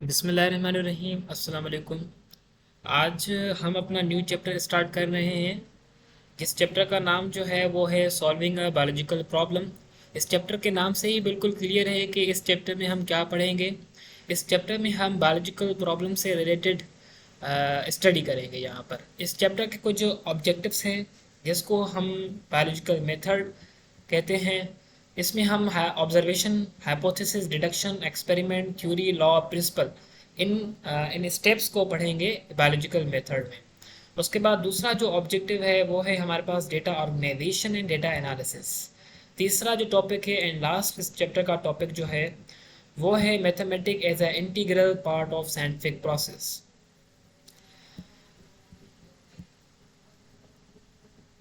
बिस्मिल्लाहिर्रहमानिर्रहीम अस्सलाम वालेकुम। आज हम अपना न्यू चैप्टर स्टार्ट कर रहे हैं, जिस चैप्टर का नाम जो है वो है सॉल्विंग अ बायोलॉजिकल प्रॉब्लम। इस चैप्टर के नाम से ही बिल्कुल क्लियर है कि इस चैप्टर में हम क्या पढ़ेंगे। इस चैप्टर में हम बायोलॉजिकल प्रॉब्लम से रिलेटेड स्टडी करेंगे। यहाँ पर इस चैप्टर के कुछ ऑब्जेक्टिव्स हैं, जिसको हम बायोलॉजिकल मेथड कहते हैं। इसमें हम observation, hypothesis, deduction, experiment, theory, law, principle, इन इन स्टेप्स को पढ़ेंगे बायोलॉजिकल मेथड में। उसके बाद दूसरा जो ऑब्जेक्टिव है वो है हमारे पास data organisation and data analysis. तीसरा जो टॉपिक है एंड लास्ट इस चैप्टर का टॉपिक जो है वो है mathematic as a integral part of scientific process.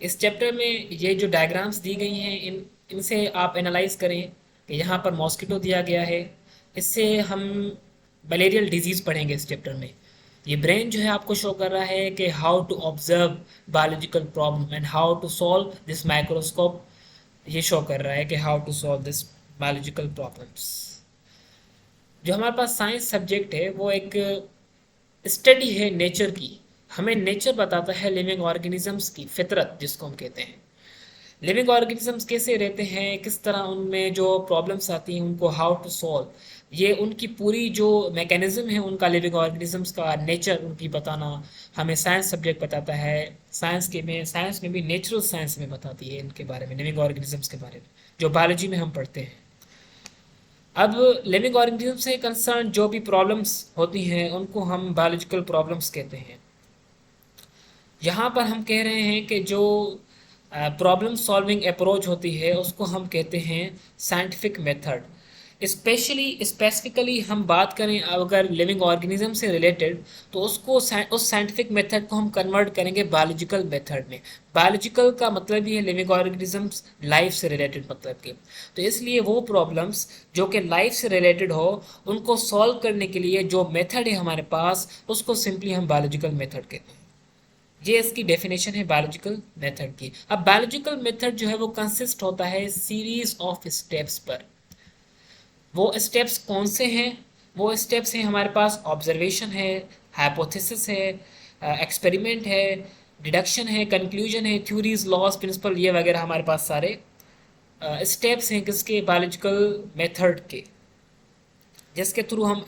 इस चैप्टर में ये जो डायग्राम्स दी गई हैं इनसे आप एनालाइज करें कि यहाँ पर मॉस्किटो दिया गया है। इससे हम मलेरियल डिजीज़ पढ़ेंगे इस चैप्टर में। ये ब्रेन जो है आपको शो कर रहा है कि how to observe biological problem and how to solve this microscope. ये शो कर रहा है कि how to solve this biological problems. जो हमारे पास साइंस सब्जेक्ट है वो एक स्टडी है नेचर की। हमें नेचर बताता है लिविंग ऑर्गेनिजम्स की फितरत, जिसको हम कहते हैं। लिविंग ऑर्गेनिजम्स कैसे रहते हैं, किस तरह उनमें जो प्रॉब्लम्स आती हैं उनको हाउ टू सॉल्व, ये उनकी पूरी जो मैकेनिज्म है उनका, लिविंग ऑर्गेनिजम्स का नेचर उनकी बताना हमें साइंस सब्जेक्ट बताता है। साइंस में भी नेचुरल साइंस में बताती है इनके बारे में, लिविंग ऑर्गेनिजम्स के बारे में, जो बायोलॉजी में हम पढ़ते हैं। अब लिविंग ऑर्गेनिज्म से कंसर्न जो भी प्रॉब्लम्स होती हैं उनको हम बायोलॉजिकल प्रॉब्लम्स कहते हैं। यहाँ पर हम कह रहे हैं कि जो प्रॉब्लम सॉल्विंग अप्रोच होती है उसको हम कहते हैं साइंटिफिक मेथड। स्पेसिफिकली हम बात करें अगर लिविंग ऑर्गेनिज्म से रिलेटेड, तो उस साइंटिफिक मेथड को हम कन्वर्ट करेंगे बायोलॉजिकल मेथड में। बायोलॉजिकल का मतलब ही है लिविंग ऑर्गेनिजम्स, लाइफ से रिलेटेड मतलब के। तो इसलिए वो प्रॉब्लम्स जो कि लाइफ से रिलेटेड हो उनको सॉल्व करने के लिए जो मेथड है हमारे पास उसको सिंपली हम बायोलॉजिकल मेथड कहते हैं। ये इसकी डेफिनेशन है बायोलॉजिकल मेथड की। अब बायोलॉजिकल मेथड जो है वो कंसिस्ट होता है सीरीज ऑफ स्टेप्स पर। वो स्टेप्स कौन से हैं? वो स्टेप्स हैं हमारे पास ऑब्जर्वेशन है, हाइपोथेसिस है, एक्सपेरिमेंट है, डिडक्शन है, कंक्लूजन है, थ्योरीज, लॉज, प्रिंसिपल, ये वगैरह हमारे पास सारे स्टेप्स हैं किसके, बायोलॉजिकल मेथड के, जिसके थ्रू हम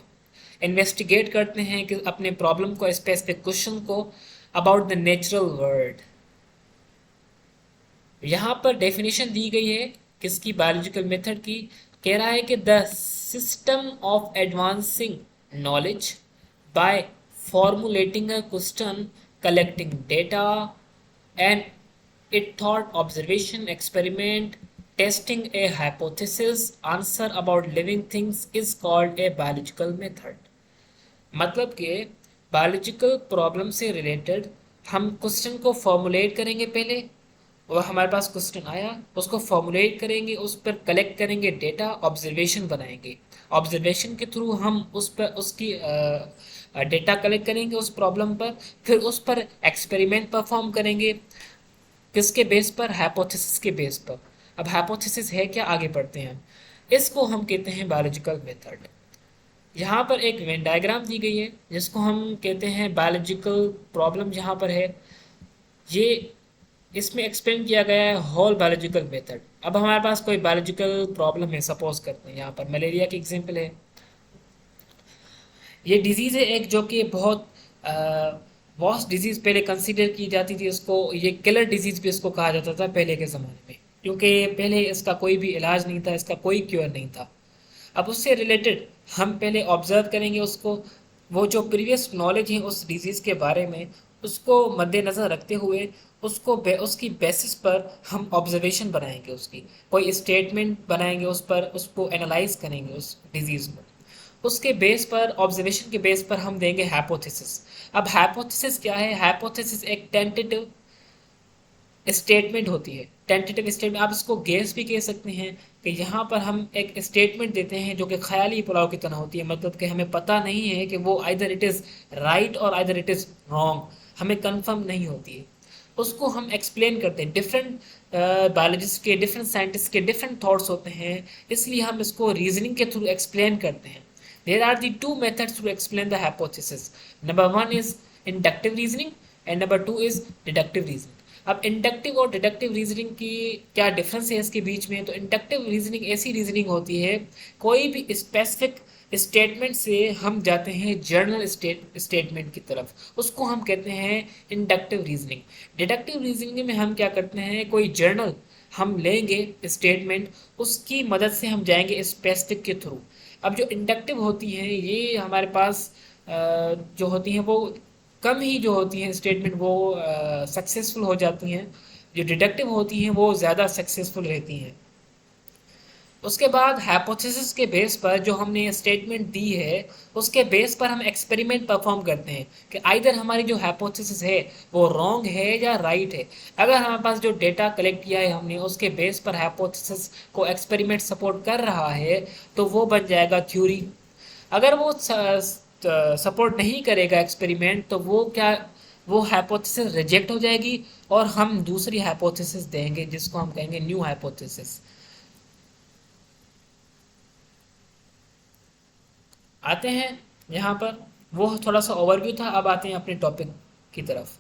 इन्वेस्टिगेट करते हैं कि अपने प्रॉब्लम को, स्पेसिफिक क्वेश्चन को अबाउट द नेचुरल वर्ल्ड। यहाँ पर डेफिनेशन दी गई है किसकी, बायोलॉजिकल मेथड की। कह रहा है कि the system of advancing knowledge by formulating a question, collecting data and it thought, observation, experiment, tasting a hypothesis, answer about living things is called a biological method. मतलब कि बायोलॉजिकल प्रॉब्लम से related हम question को formulate करेंगे पहले, और हमारे पास question आया उसको फॉर्मुलेट करेंगे, उस पर कलेक्ट करेंगे डेटा, ऑब्जर्वेशन बनाएंगे। ऑब्जर्वेशन के थ्रू हम उस पर उसकी डेटा कलेक्ट करेंगे उस प्रॉब्लम पर, फिर उस पर एक्सपेरिमेंट परफॉर्म करेंगे। किसके बेस पर? हाइपोथेसिस के बेस पर। अब हाइपोथेसिस है क्या, आगे बढ़ते हैं हम। इसको हम कहते हैं बायोलॉजिकल मेथड। यहाँ पर एक वेन डायग्राम दी गई है जिसको हम कहते हैं बायोलॉजिकल प्रॉब्लम। जहाँ पर है ये, इसमें एक्सप्लेन किया गया है होल बायोलॉजिकल मेथड। अब हमारे पास कोई बायोलॉजिकल प्रॉब्लम है, सपोज करते हैं यहाँ पर मलेरिया की एग्जांपल है। ये डिजीज़ है एक जो कि बहुत वॉस्ट डिजीज़ पहले कंसीडर की जाती थी। इसको ये किलर डिजीज़ भी इसको कहा जाता था पहले के ज़माने में, क्योंकि पहले इसका कोई भी इलाज नहीं था, इसका कोई क्योर नहीं था। अब उससे रिलेटेड हम पहले ऑब्जर्व करेंगे उसको, वो जो प्रीवियस नॉलेज है उस डिजीज़ के बारे में उसको मद्देनज़र रखते हुए उसकी बेसिस पर हम ऑब्जर्वेशन बनाएंगे, उसकी कोई स्टेटमेंट बनाएंगे, उस पर उसको एनालाइज करेंगे उस डिजीज़ को। उसके बेस पर, ऑब्जर्वेशन के बेस पर हम देंगे हाइपोथेसिस। अब हाइपोथेसिस क्या है? हाइपोथेसिस एक टेंटेटिव स्टेटमेंट होती है। टेंटेटिव स्टेटमेंट, आप इसको गेस भी कह सकते हैं कि यहाँ पर हम एक स्टेटमेंट देते हैं जो कि ख्याली पुलाव की तरह होती है। मतलब कि हमें पता नहीं है कि वो आइदर इट इज़ राइट और आइदर इट इज़ रॉन्ग, हमें कंफर्म नहीं होती है। उसको हम एक्सप्लेन करते हैं। डिफरेंट बायोलॉजिस्ट के, डिफरेंट साइंटिस्ट के डिफरेंट थॉट्स होते हैं, इसलिए हम इसको रीजनिंग के थ्रू एक्सप्लेन करते हैं। There are the two methods to explain the hypothesis. Number one is inductive reasoning and number two is deductive reasoning. अब इंडक्टिव और डिडक्टिव रीजनिंग की क्या डिफरेंस है इसके बीच में? तो इंडक्टिव रीजनिंग ऐसी रीजनिंग होती है, कोई भी स्पेसिफिक स्टेटमेंट से हम जाते हैं जर्नल स्टेटमेंट की तरफ, उसको हम कहते हैं इंडक्टिव रीजनिंग। डिडक्टिव रीजनिंग में हम क्या करते हैं, कोई जर्नल हम लेंगे स्टेटमेंट, उसकी मदद से हम जाएंगे स्पेसिफिक के थ्रू। अब जो इंडक्टिव होती हैं ये हमारे पास जो होती हैं वो कम ही जो होती हैं स्टेटमेंट वो सक्सेसफुल हो जाती हैं, जो डिडक्टिव होती हैं वो ज़्यादा सक्सेसफुल रहती हैं। उसके बाद हाइपोथेसिस के बेस पर जो हमने स्टेटमेंट दी है उसके बेस पर हम एक्सपेरिमेंट परफॉर्म करते हैं कि आइदर हमारी जो हाइपोथेसिस है वो रॉन्ग है या राइट है। अगर हमारे पास जो डेटा कलेक्ट किया है हमने उसके बेस पर हाइपोथेसिस को एक्सपेरिमेंट सपोर्ट कर रहा है तो वो बन जाएगा थ्योरी। अगर वो सपोर्ट नहीं करेगा एक्सपेरिमेंट तो वो क्या, वो हाइपोथेसिस रिजेक्ट हो जाएगी और हम दूसरी हाइपोथेसिस देंगे जिसको हम कहेंगे न्यू हाइपोथेसिस। आते हैं यहाँ पर, वो थोड़ा सा ओवरव्यू था, अब आते हैं अपने टॉपिक की तरफ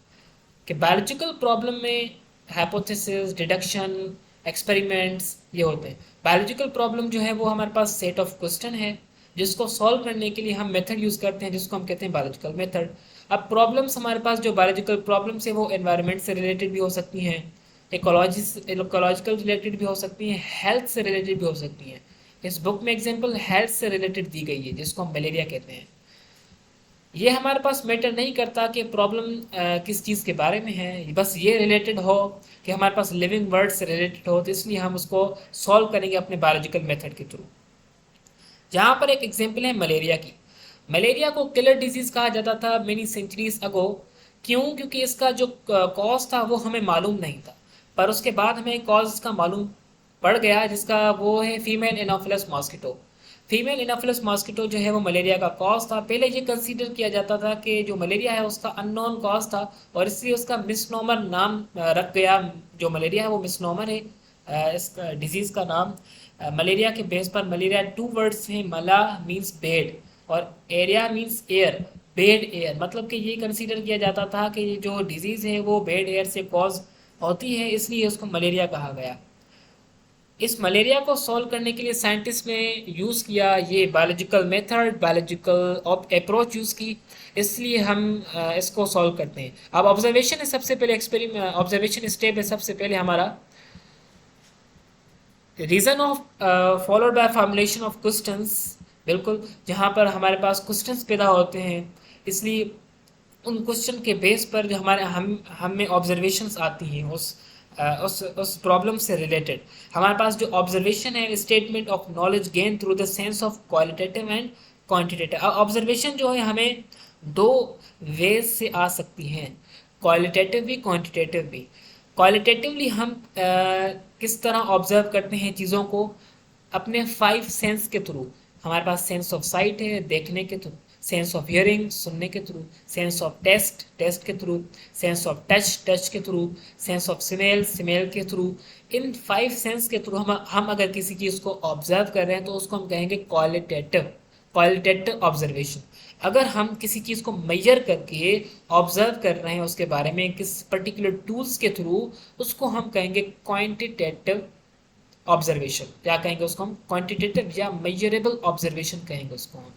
कि बायोलॉजिकल प्रॉब्लम में हाइपोथेसिस, डिडक्शन, एक्सपेरिमेंट्स ये होते हैं। बायोलॉजिकल प्रॉब्लम जो है वो हमारे पास सेट ऑफ क्वेश्चन है जिसको सॉल्व करने के लिए हम मेथड यूज़ करते हैं जिसको हम कहते हैं बायोलॉजिकल मेथड। अब प्रॉब्लम्स हमारे पास जो बायोलॉजिकल प्रॉब्लम्स है वो एनवायरनमेंट से रिलेटेड भी हो सकती हैं, इकोलॉजिकल रिलेटेड भी हो सकती हैं, हेल्थ से रिलेटेड भी हो सकती हैं। इस बुक में एग्जांपल हेल्थ से रिलेटेड दी गई है जिसको हम मलेरिया कहते हैं। ये हमारे पास मैटर नहीं करता कि प्रॉब्लम किस चीज़ के बारे में है, बस ये रिलेटेड हो कि हमारे पास लिविंग वर्ड से रिलेटेड हो, तो इसलिए हम उसको सॉल्व करेंगे अपने बायोलॉजिकल मेथड के थ्रू। जहाँ पर एक एग्जांपल है मलेरिया की। मलेरिया को किलर डिजीज़ कहा जाता था मेनी सेंचुरीज अगो। क्यों? क्योंकि इसका जो कॉज था वो हमें मालूम नहीं था, पर उसके बाद हमें कॉज इसका मालूम पड़ गया जिसका वो है female Anopheles mosquito. Female Anopheles mosquito जो है वो मलेरिया का कॉज था। पहले ये कंसीडर किया जाता था कि जो मलेरिया है उसका अननोन कॉज था और इसलिए उसका मिसनोमर नाम रख गया। जो मलेरिया है वो मिसनोमर है इस डिजीज़ का नाम। मलेरिया के बेस पर मलेरिया टू वर्ड्स हैं, मला मीन्स बेड और area means air. Bed air मतलब कि ये कंसीडर किया जाता था कि ये जो डिजीज़ है वो बेड एयर से कॉज होती है, इसलिए उसको मलेरिया कहा गया। इस मलेरिया को सॉल्व करने के लिए साइंटिस्ट ने यूज़ किया ये biological method, biological approach use की, इसलिए हम इसको सॉल्व करते हैं। अब ऑब्जर्वेशन है सबसे पहले, एक्सपेरिमेंट ऑब्जर्वेशन स्टेप है सबसे पहले हमारा। Reason of followed by formulation of questions, बिल्कुल जहाँ पर हमारे पास क्वेश्चंस पैदा होते हैं, इसलिए उन क्वेश्चन के बेस पर जो हमारे हम में ऑब्जर्वेशंस आती हैं उस प्रॉब्लम से रिलेटेड। हमारे पास जो ऑब्जर्वेशन है statement of knowledge gain through the sense of qualitative and quantitative. Observation जो है हमें दो वेज से आ सकती हैं, क्वालिटेटिव भी क्वांटिटेटिव भी। क्वालिटेटिवली हम किस तरह ऑब्जर्व करते हैं चीज़ों को, अपने 5 सेंस के थ्रू। हमारे पास सेंस ऑफ साइट है देखने के थ्रू, सेंस ऑफ हियरिंग सुनने के थ्रू, सेंस ऑफ टेस्ट के थ्रू, सेंस ऑफ टच के थ्रू, सेंस ऑफ स्मेल के थ्रू। इन 5 सेंस के थ्रू हम अगर किसी चीज़ को ऑब्जर्व कर रहे हैं तो उसको हम कहेंगे क्वालिटेटिव ऑब्जर्वेशन। अगर हम किसी चीज़ को मेजर करके ऑब्जर्व कर रहे हैं उसके बारे में किस पर्टिकुलर टूल्स के थ्रू, उसको हम कहेंगे क्वांटिटेटिव ऑब्जर्वेशन। क्या कहेंगे उसको हम? क्वांटिटेटिव या मेजरेबल ऑब्जर्वेशन कहेंगे उसको हम।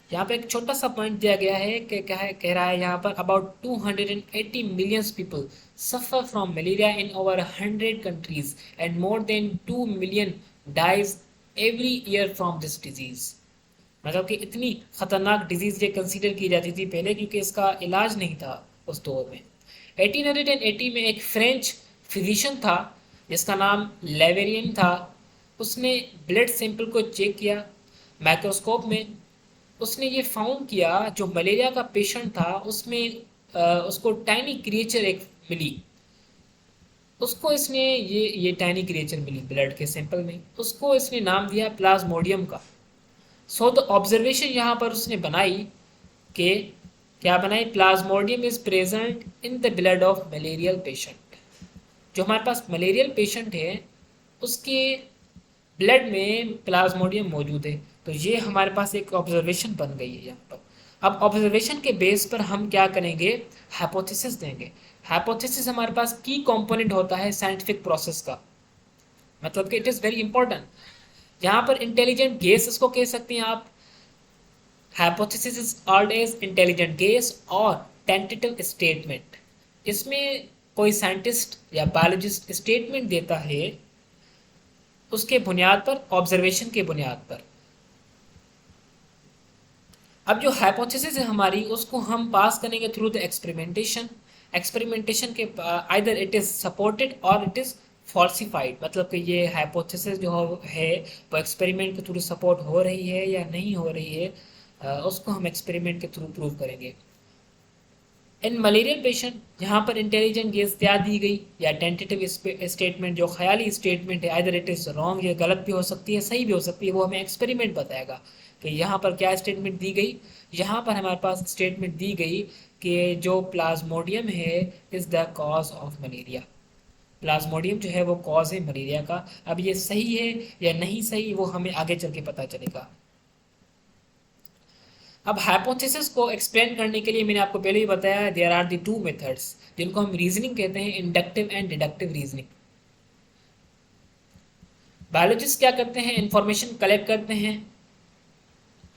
यहाँ पे एक छोटा सा पॉइंट दिया गया है कि क्या है, कह रहा है यहाँ पर about 280 millions people suffer from malaria in over 100 countries and more than 2 million dies every year from this disease. मतलब कि इतनी खतरनाक डिजीज ये कंसीडर की जाती थी पहले क्योंकि इसका इलाज नहीं था उस दौर में। 1880 में एक फ्रेंच फिजिशियन था जिसका नाम लेवेरियन था। उसने ब्लड सैंपल को चेक किया माइक्रोस्कोप में। उसने ये फाउंड किया जो मलेरिया का पेशेंट था उसमें उसको टाइनी क्रिएचर एक मिली। उसको इसने ये टाइनी क्रिएचर मिली ब्लड के सैंपल में, उसको इसने नाम दिया प्लाज्मोडियम का। सो द ऑब्जर्वेशन यहाँ पर उसने बनाई कि क्या बनाई, Plasmodium is present in the blood of malarial patient. जो हमारे पास मलेरियल पेशेंट है उसके ब्लड में प्लाज्मोडियम मौजूद है। तो ये हमारे पास एक ऑब्जर्वेशन बन गई है यहाँ पर। अब ऑब्जर्वेशन के बेस पर हम क्या करेंगे, हाइपोथेसिस देंगे। हाइपोथेसिस हमारे पास की कंपोनेंट होता है साइंटिफिक प्रोसेस का, मतलब कि इट इज़ वेरी इंपॉर्टेंट। यहाँ पर इंटेलिजेंट गेस इसको कह सकते हैं आप। Hypothesis is called as intelligent guess और टेंटेटिव स्टेटमेंट। इसमें कोई साइंटिस्ट या बायोलॉजिस्ट स्टेटमेंट देता है उसके बुनियाद पर, ऑब्जर्वेशन के बुनियाद पर। अब जो हाइपोथेसिस है हमारी, उसको हम पास करेंगे थ्रू द एक्सपेरिमेंटेशन। एक्सपेरिमेंटेशन के आइदर इट इज़ सपोर्टेड और इट इज़ फॉल्सिफाइड, मतलब कि ये हाइपोथेसिस जो है वो एक्सपेरिमेंट के थ्रू सपोर्ट हो रही है या नहीं हो रही है, उसको हम एक्सपेरिमेंट के थ्रू प्रूव करेंगे। इन मलेरियल पेशेंट यहाँ पर इंटेलिजेंट गेस क्या दी गई या टेंटेटिव स्टेटमेंट, जो ख्याली स्टेटमेंट है, आइदर इट इज़ रॉन्ग, ये गलत भी हो सकती है, सही भी हो सकती है, वो हमें एक्सपेरिमेंट बताएगा कि यहाँ पर क्या स्टेटमेंट दी गई। यहाँ पर हमारे पास स्टेटमेंट दी गई कि जो प्लाज्मोडियम है is the cause of malaria. Plasmodium जो है वो कॉज है मलेरिया का। अब ये सही है या नहीं सही, वो हमें आगे चल के पता चलेगा। अब हाइपोथेसिस को एक्सप्लेन करने के लिए मैंने आपको पहले ही बताया, there are the two methods जिनको हम रीजनिंग कहते हैं, inductive and deductive reasoning. Biologist क्या करते हैं, इंफॉर्मेशन कलेक्ट करते हैं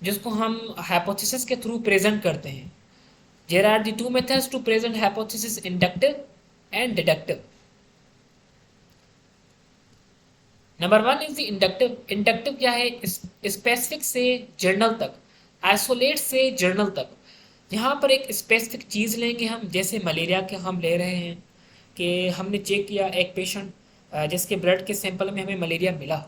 जिसको हम हाइपोथेसिस के थ्रू प्रेजेंट करते हैं। There are the two methods to present hypothesis, inductive and deductive. Number one is the inductive. Inductive क्या है, स्पेसिफिक से जर्नल तक, आइसोलेट से जर्नल तक। यहाँ पर एक स्पेसिफिक चीज़ लेंगे हम, जैसे मलेरिया के हम ले रहे हैं कि हमने चेक किया एक पेशेंट जिसके ब्लड के सैंपल में हमें मलेरिया मिला,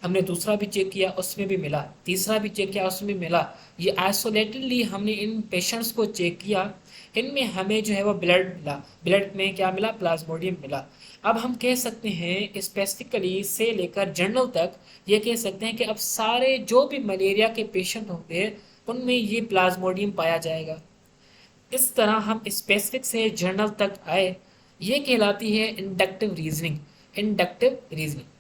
हमने दूसरा भी चेक किया उसमें भी मिला, तीसरा भी चेक किया उसमें भी मिला। ये आइसोलेटेडली हमने इन पेशेंट्स को चेक किया, इनमें हमें जो है वो ब्लड मिला, ब्लड में क्या मिला, प्लाज्मोडियम मिला। अब हम कह सकते हैं स्पेसिफिकली से लेकर जर्नल तक, ये कह सकते हैं कि अब सारे जो भी मलेरिया के पेशेंट होंगे उनमें ये प्लाज्मोडियम पाया जाएगा। इस तरह हम स्पेसिफिक से जर्नल तक आए, ये कहलाती है इंडक्टिव रीजनिंग। इंडक्टिव रीजनिंग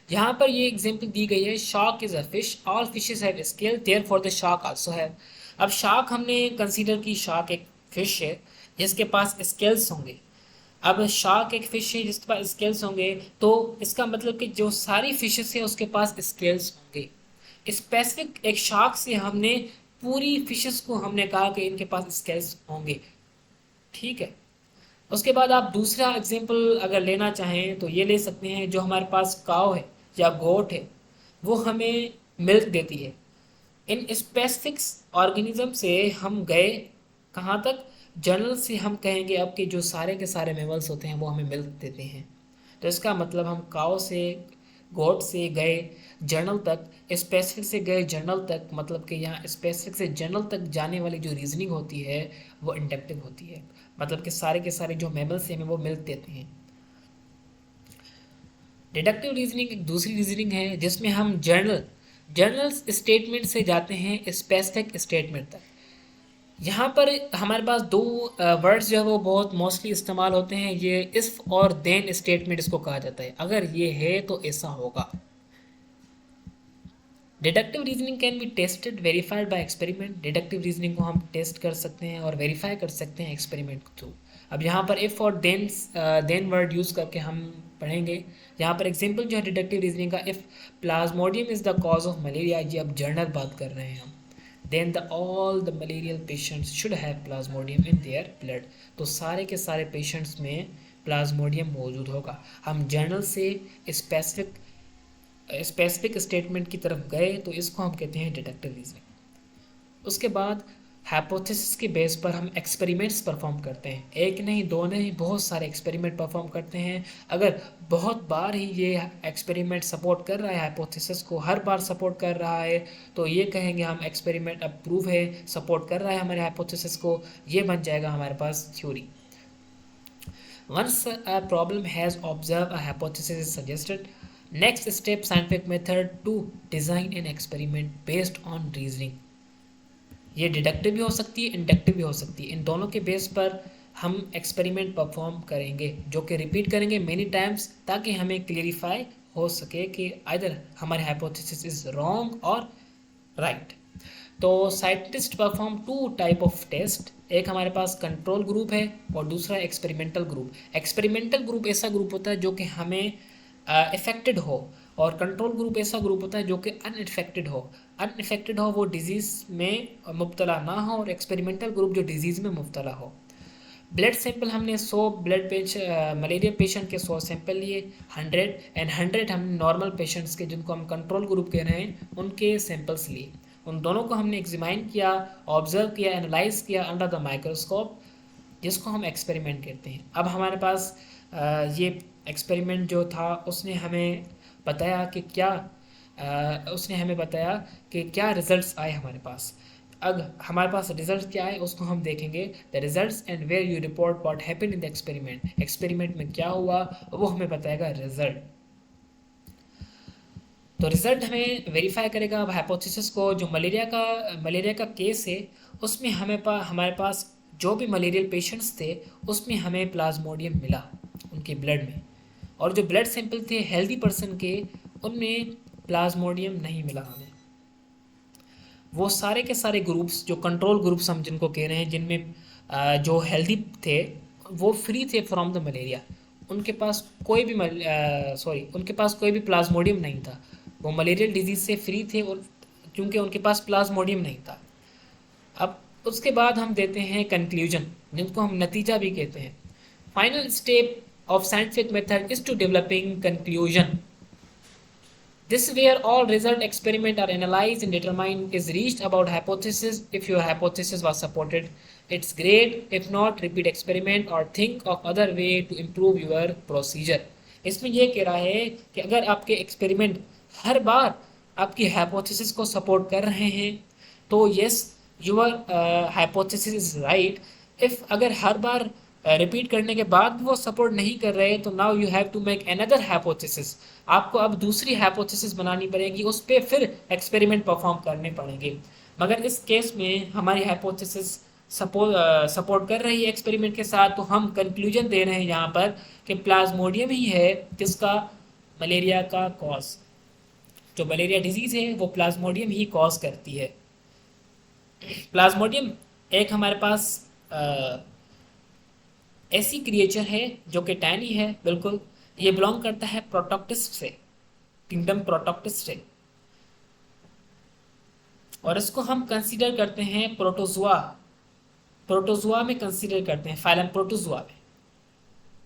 यहाँ पर ये एग्जांपल दी गई है, shark is a fish, all fishes have scale therefore the shark also have. अब शार्क हमने कंसीडर की, शार्क एक फिश है जिसके पास स्केल्स होंगे। अब शार्क एक फिश है जिसके पास स्केल्स होंगे, तो इसका मतलब कि जो सारी फिशेस है उसके पास स्केल्स होंगे। स्पेसिफिक एक शार्क से हमने पूरी फिशेस को हमने कहा कि इनके पास स्केल्स होंगे, ठीक है। उसके बाद आप दूसरा एग्जांपल अगर लेना चाहें तो ये ले सकते हैं, जो हमारे पास काव है या गोट है वो हमें मिल्क देती है। इन स्पेसिफिक्स ऑर्गेनिज्म से हम गए कहाँ तक, जर्नल से हम कहेंगे अब कि जो सारे के सारे मेमल्स होते हैं वो हमें मिल्क देते हैं। तो इसका मतलब हम काव से, गोट से गए जर्नल तक, स्पेसिफिक से गए जर्नल तक, मतलब कि यहाँ स्पेसिफिक से जर्नल तक जाने वाली जो रीजनिंग होती है वो इंडक्टिव होती है, मतलब कि सारे के सारे जो मेमल्स हैं हमें वो मिल्क देते हैं। डिडक्टिव रीजनिंग एक दूसरी रीजनिंग है जिसमें हम जर्नल स्टेटमेंट से जाते हैं स्पेसिफिक स्टेटमेंट तक। यहाँ पर हमारे पास दो वर्ड्स जो है वो बहुत मोस्टली इस्तेमाल होते हैं, ये इफ़ और देन स्टेटमेंट इसको कहा जाता है, अगर ये है तो ऐसा होगा। Deductive reasoning can be tested verified bye experiment. Deductive reasoning को हम टेस्ट कर सकते हैं और वेरीफाई कर सकते हैं एक्सपेरिमेंट के थ्रू। अब यहाँ पर इफ़ और देन वर्ड यूज़ करके हम पढ़ेंगे। यहाँ पर एग्जांपल जो है डिडक्टिव रीजनिंग का, if plasmodium is the cause of malaria, ये अब जर्नल बात कर रहे हैं हम, then the all the malarial patients should have plasmodium in their blood. तो सारे के सारे पेशेंट्स में प्लाज्मोडियम मौजूद होगा। हम जर्नल से स्पेसिफिक स्टेटमेंट की तरफ गए तो इसको हम कहते हैं डिडक्टिव रीजनिंग। उसके बाद हाइपोथेसिस के बेस पर हम एक्सपेरिमेंट्स परफॉर्म करते हैं, एक नहीं दो नहीं बहुत सारे एक्सपेरिमेंट परफॉर्म करते हैं। अगर बहुत बार ही ये एक्सपेरिमेंट सपोर्ट कर रहा है हाइपोथेसिस को, हर बार सपोर्ट कर रहा है, तो ये कहेंगे हम एक्सपेरिमेंट अप्रूव है, सपोर्ट कर रहा है हमारे हाइपोथेसिस को, ये बन जाएगा हमारे पास theory. Once a problem has observed, a hypothesis is suggested. Next step, scientific method to design an experiment based on reasoning. ये डिडक्टिव भी हो सकती है, इंडक्टिव भी हो सकती है। इन दोनों के बेस पर हम एक्सपेरिमेंट परफॉर्म करेंगे, जो कि रिपीट करेंगे मेनी टाइम्स ताकि हमें क्लियरिफाई हो सके कि आइदर हमारी हाइपोथेसिस इज रॉन्ग और राइट। तो scientist perform two type of test, एक हमारे पास कंट्रोल ग्रुप है और दूसरा एक्सपेरिमेंटल ग्रुप। एक्सपेरिमेंटल ग्रुप ऐसा ग्रुप होता है जो कि हमें इफेक्टेड हो, और कंट्रोल ग्रुप ऐसा ग्रुप होता है जो कि अनइफेक्टेड हो। अनइफेक्टेड हो वो डिजीज़ में मुब्तला ना हो, और एक्सपेरिमेंटल ग्रुप जो डिजीज़ में मुब्तला हो। ब्लड सैंपल हमने 100 मलेरिया पेशेंट के 100 सैंपल लिए, 100 हमने नॉर्मल पेशेंट्स के जिनको हम कंट्रोल ग्रुप कह रहे हैं उनके सैंपल्स लिए। उन दोनों को हमने एग्जामाइन किया, ऑब्जर्व किया, एनालाइज किया अंडर द माइक्रोस्कोप, जिसको हम एक्सपेरिमेंट कहते हैं। अब हमारे पास ये एक्सपेरिमेंट जो था उसने हमें बताया कि क्या रिजल्ट्स आए हमारे पास। अब हमारे पास रिजल्ट क्या है उसको हम देखेंगे। The results and where you report what happened in the experiment, experiment में क्या हुआ वो हमें बताएगा रिजल्ट। तो रिजल्ट हमें वेरीफाई करेगा। अब हाइपोथेसिस को, जो मलेरिया का केस है उसमें हमारे पास जो भी मलेरियल पेशेंट्स थे उसमें हमें प्लाज्मोडियम मिला उनके ब्लड में, और जो ब्लड सैंपल थे हेल्दी पर्सन के उनमें प्लाज्मोडियम नहीं मिला हमें। वो सारे के सारे ग्रुप्स, जो कंट्रोल ग्रुप्स हम जिनको कह रहे हैं, जिनमें जो हेल्दी थे वो फ्री थे फ्रॉम द मलेरिया, उनके पास कोई भी प्लाज्मोडियम नहीं था। वो मलेरियल डिजीज से फ्री थे, और क्योंकि उनके पास प्लाज्मोडियम नहीं था। अब उसके बाद हम देते हैं कंक्लूजन, जिनको हम नतीजा भी कहते हैं। Final step of scientific method is to developing conclusion. This is where all result experiment are analyzed and determined is reached about hypothesis. If your hypothesis was supported, it's great. If not, repeat experiment or think of other way to improve your procedure. इसमें ये कह रहा है कि अगर आपके experiment हर बार आपकी hypothesis को सपोर्ट कर रहे हैं तो yes, your hypothesis is right. If अगर हर बार रिपीट करने के बाद भी वो सपोर्ट नहीं कर रहे तो now you have to make another hypothesis. आपको अब दूसरी हाइपोथेसिस बनानी पड़ेगी, उस पर फिर एक्सपेरिमेंट परफॉर्म करने पड़ेंगे। मगर इस केस में हमारी हाइपोथेसिस सपोर्ट कर रही है एक्सपेरिमेंट के साथ, तो हम कंक्लूजन दे रहे हैं यहाँ पर कि प्लाज्मोडियम ही है जिसका मलेरिया का कॉज, जो मलेरिया डिजीज़ है वो प्लाज्मोडियम ही कॉज करती है। प्लाज्मोडियम एक हमारे पास ऐसी क्रिएचर है जो कि टैनी है, बिल्कुल। ये बिलोंग करता है प्रोटोक्टिस से, किंगडम प्रोटोक्टिस से, और इसको हम कंसीडर करते हैं प्रोटोजुआ में कंसीडर करते हैं, फाइलम प्रोटोजुआ में।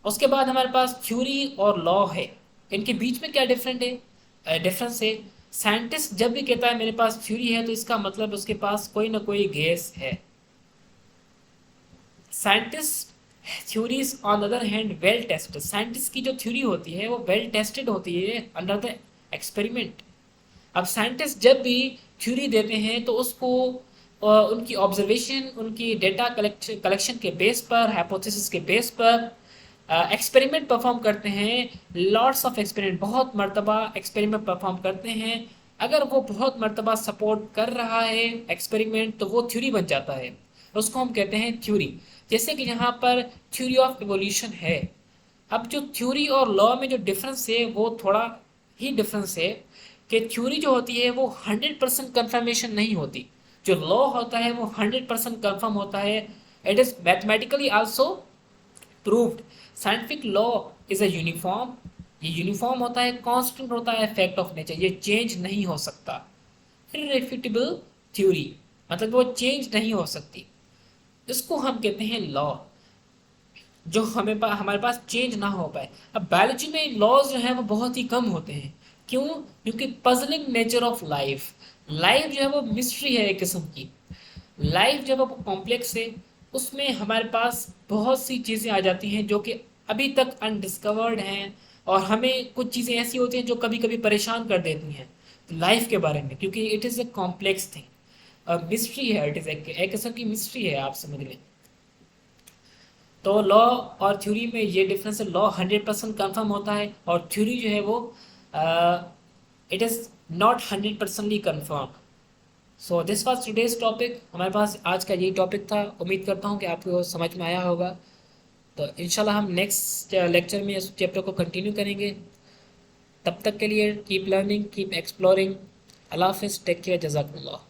उसके बाद हमारे पास थ्योरी और लॉ है। इनके बीच में क्या डिफरेंस है? साइंटिस्ट जब भी कहता है मेरे पास थ्योरी है तो इसका मतलब उसके पास कोई ना कोई गेस है। Scientist theories on the other hand well tested, scientist की जो थ्योरी होती है वो वेल टेस्टेड होती है अंडर द एक्सपेरिमेंट। अब साइंटिस्ट जब भी थ्योरी देते हैं तो उसको उनकी ऑब्जर्वेशन, उनकी डेटा कलेक्शन के बेस पर, हाइपोथेसिस के बेस पर एक्सपेरिमेंट परफॉर्म करते हैं। लॉट्स ऑफ एक्सपेरिमेंट, बहुत मरतबा एक्सपेरिमेंट परफॉर्म करते हैं। अगर वो बहुत मरतबा सपोर्ट कर रहा है एक्सपेरिमेंट तो वो थ्योरी बन जाता है, उसको हम कहते हैं थ्योरी। जैसे कि यहाँ पर थ्योरी ऑफ इवोल्यूशन है। अब जो थ्योरी और लॉ में जो डिफरेंस है वो थोड़ा ही डिफरेंस है कि थ्योरी जो होती है वो 100% कंफर्मेशन नहीं होती, जो लॉ होता है वो 100% कंफर्म होता है। It is mathematically also proved. Scientific law is a uniform, ये यूनिफॉर्म होता है, कांस्टेंट होता है, फैक्ट ऑफ नेचर, ये चेंज नहीं हो सकता। इररिफ्यूटेबल थ्योरी मतलब वो चेंज नहीं हो सकती, इसको हम कहते हैं लॉ, जो हमारे पास चेंज ना हो पाए। अब बायोलॉजी में लॉज जो है वो बहुत ही कम होते हैं। क्यों? क्योंकि पजलिंग नेचर ऑफ लाइफ जो है वो मिस्ट्री है एक किस्म की। लाइफ जब वो कॉम्प्लेक्स है उसमें हमारे पास बहुत सी चीज़ें आ जाती हैं जो कि अभी तक अनडिस्कवर्ड हैं, और हमें कुछ चीज़ें ऐसी होती हैं जो कभी कभी परेशान कर देती हैं लाइफ के बारे में, क्योंकि it is a complex thing, mystery है। इट इज़ एक किस्म की मिस्ट्री है, आप समझ लें। तो लॉ और थ्योरी में ये डिफरेंस है। लॉ 100% कंफर्म होता है और थ्योरी जो है वो it is not 100% confirm. So this was today's topic. हमारे पास आज का यही टॉपिक था। उम्मीद करता हूँ कि आपको समझ में आया होगा। तो इंशाल्लाह हम नेक्स्ट लेक्चर में इस चैप्टर को कंटिन्यू करेंगे। तब तक के लिए कीप लर्निंग, कीप एक्सप्लोरिंग। अल्लाह हाफिज़, टेक केयर, जज़ाकल्लाह।